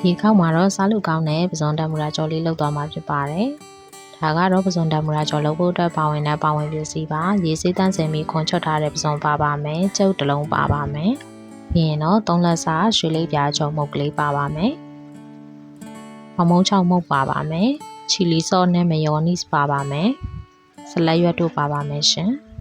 ဒီခေတ်မှာတော့စားလို့ကောင်းတဲ့ပဇွန်တမူရာကျော်လေးလောက်သွားမှာဖြစ်ပါတယ်။ဒါကတော့ပဇွန်တမူရာကျော်လုပ်ဖို့အတွက်ပါဝင်တဲ့ပစ္စည်းပါ။ရေစေးတန်းစင်ပြီးခွန်ချွတ်ထားတဲ့ပဇွန်ပါပါမယ်။ကျုပ်တစ်လုံးပါပါမယ်။ပြီးရင်တော့3လက်စာရွှေလေးပြားကျော်မုတ်ကလေးပါပါမယ်။မုံ6မုတ်ပါပါမယ်။ချီလီဆော့နဲ့မယောနီစ်ပါပါမယ်။ဆလတ်ရွက်တို့ပါပါမယ်ရှင်။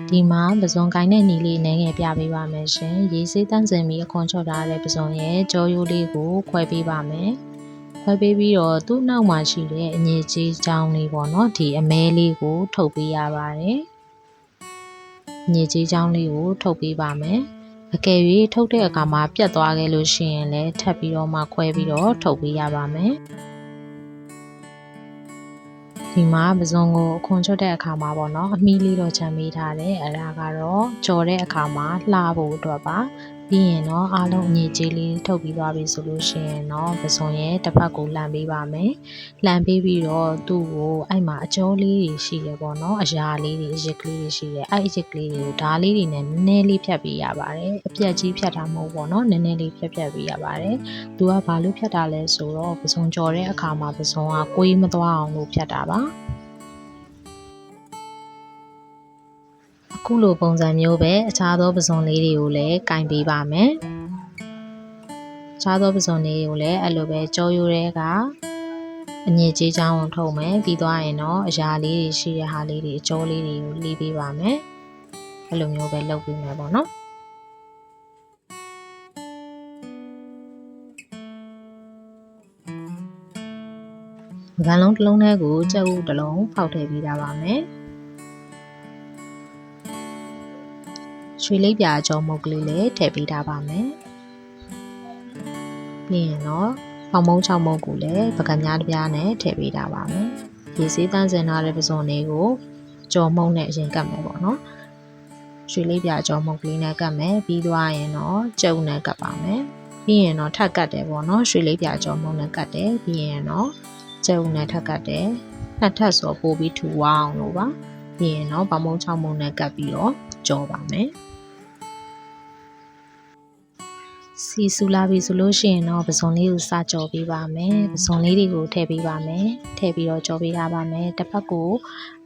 ဒီမှာပဇွန်ကိုင်းတဲ့နီလေးနည်းငယ်ပြပေးပါမယ်ရှင်။ရေစေးတန်းစင်ပြီးအခွန်ချွတ်ထားတဲ့ပဇွန်ရဲ့ကြောရိုးလေးကိုခွဲပေးပါမယ်။ခွဲပေးပြီးတော့သူ့နောက်မှာရှိတဲ့အငြိကြီးချောင်းလေးပေါ့နော်ဒီအမဲလေးကိုထုတ်ပေးရပါတယ်။အငြိကြီးချောင်းလေးကိုထုတ်ပေးပါမယ်။အကယ်၍ထုတ်တဲ့အခါမှာပြတ်သွားခဲ့လို့ရှိရင်လည်းထပ်ပြီးတော့မှခွဲပြီးတော့ထုတ်ပေးရပါမယ်။ဒီမှာပဇွန်ကိုအခွန်ချွတ်တဲ့အခါမှာပေါ့နော်အမီးလေးတော့ချမ်းပေးထားတယ်အဲ့ဒါကတော့ကြော်တဲ့အခါမှာလှဖို့အတွက်ပါပြီးရင်တော့အားလုံးအငြိကြီးလေးထုတ်ပြီးသွားပြီဆိုလို့ရှိရင်တော့ပဇွန်ရဲ့တစ်ဖက်ကိုလှန်ပေးပါမယ်လှန်ပေးပြီးတော့သူ့ကိုအဲ့မှာအကျော်လေးတွေရှိတယ်ပေါ့နော်အရာလေးတွေအရစ်ကလေးတွေရှိတယ်အဲ့အရစ်ကလေးတွေကိုဓာလေးတွေနဲ့နည်းနည်းလေးဖြတ်ပေးရပါတယ်အပြက်ကြီးဖြတ်တာမဟုတ်ပေါ့နော်နည်းနည်းလေးဖြတ်ပေးရပါတယ်သူကဘာလို့ဖြတ်တာလဲဆိုတော့ပဇွန်ကြော်တဲ့အခါမှာပဇွန်ကကွေးမသွားအောင်လို့ဖြတ်တာပါအခုလိုပုံစံမျိုးပဲအခြားသောပဇွန်လေးတွေကိုလည်းကင်ပေးပါမယ်အခြားသောပဇွန်လေးတွေကိုလည်းအဲ့လိုပဲကြောရိုးတွေကအငြိကြီးချောင်းကိုထုတ်မယ်ပြီးသွားရင်တော့အရာလေးတွေရှိတဲ့ဟာလေးတွေအကျော်လေးတွေကိုလှီးပေးပါမယ်အဲ့လိုမျိုးပဲလုပ်ပေးမယ်ပေါ့နော်ငါးလုံးတစ်လုံးထဲကိုကြက်ဥတစ်လုံးဖောက်ထည့်ပေးတာပါမယ်ရွှေလေးပြားကြော်မုတ်ကလေးလည်းထည့်ပေးထားပါမယ်ပြီးရင်တော့ပေါင်မုံ6မုတ်ကိုလည်းပကံများတစ်ပြားနဲ့ထည့်ပေးထားပါမယ်ရေစေးတန်းစင်ထားတဲ့ပဇွန်လေးကိုကြော်မုတ်နဲ့အရင်ကတ်မယ်ပေါ့နော်ရွှေလေးပြားကြော်မုတ်ကလေးနဲ့ကတ်မယ်ပြီးသွားရင်တော့ကျုပ်နဲ့ကတ်ပါမယ်ပြီးရင်တော့ထပ်ကတ်တယ်ပေါ့နော်ရွှေလေးပြားကြော်မုတ်နဲ့ကတ်တယ်ပြီးရင်တော့ကျုပ်နဲ့ထပ်ကတ်တယ်နှစ်ထပ်ဆိုပို့ပြီးထူအောင်လို့ပါပြီးရင်တော့ပေါင်မုံ6မုတ်နဲ့ကတ်ပြီးတော့ကြော်ပါမယ်စီဆူလာပြီဆိုလို့ရှိရင်တော့ပဇွန်လေးကိုစကြော်ပေးပါမယ်ပဇွန်လေးတွေကိုထည့်ပေးပါမယ်ထည့်ပြီးတော့ကြော်ပေးထားပါမယ်တစ်ဖက်ကို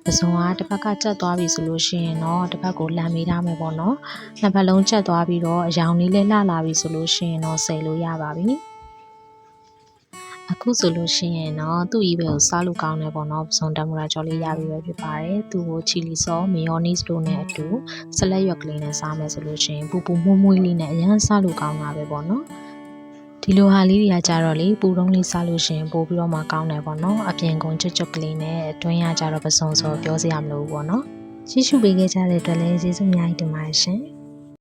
ပဇွန်ကတစ်ဖက်ကကျက်သွားပြီဆိုလို့ရှိရင်တော့တစ်ဖက်ကိုလှန်ပေးထားမယ်ပေါ့နော်နှစ်ဖက်လုံးကျက်သွားပြီးတော့အရောင်လေးလည်းလှလာပြီဆိုလို့ရှိရင်တော့ဆယ်လို့ရပါပြီအခုဆိုလို့ရှိရင်တော့သူ့ဤဘက်ကိုစားလို့ကောင်းတယ်ပေါ့နော်ပဇွန်တမူရာကြော်လေးရပြီပဲဖြစ်ပါတယ်သူ့ကိုချီလီဆော့မီယောနီစ်တို့နဲ့အတူဆလတ်ရွက်ကလေးနဲ့စားမယ်ဆိုလို့ရှိရင်ပူပူမွှေးမွှေးလေးနဲ့အရန်စားလို့ကောင်းတာပဲပေါ့နော်ဒီလိုဟာလေးတွေကကြတော့လေပူတုံးလေးစားလို့ရှိရင်ပို့ပြီးတော့မှကောင်းတယ်ပေါ့နော်အပြင်ကုန်ချွတ်ချွတ်ကလေးနဲ့အတွင်းရကြတော့ပဇွန်ဆိုပြောစရာမလိုဘူးပေါ့နော်ကြည့်ရှုပေးခဲ့ကြတဲ့အတွက်လည်းကျေးဇူးအများကြီးတင်ပါတယ်ရှင်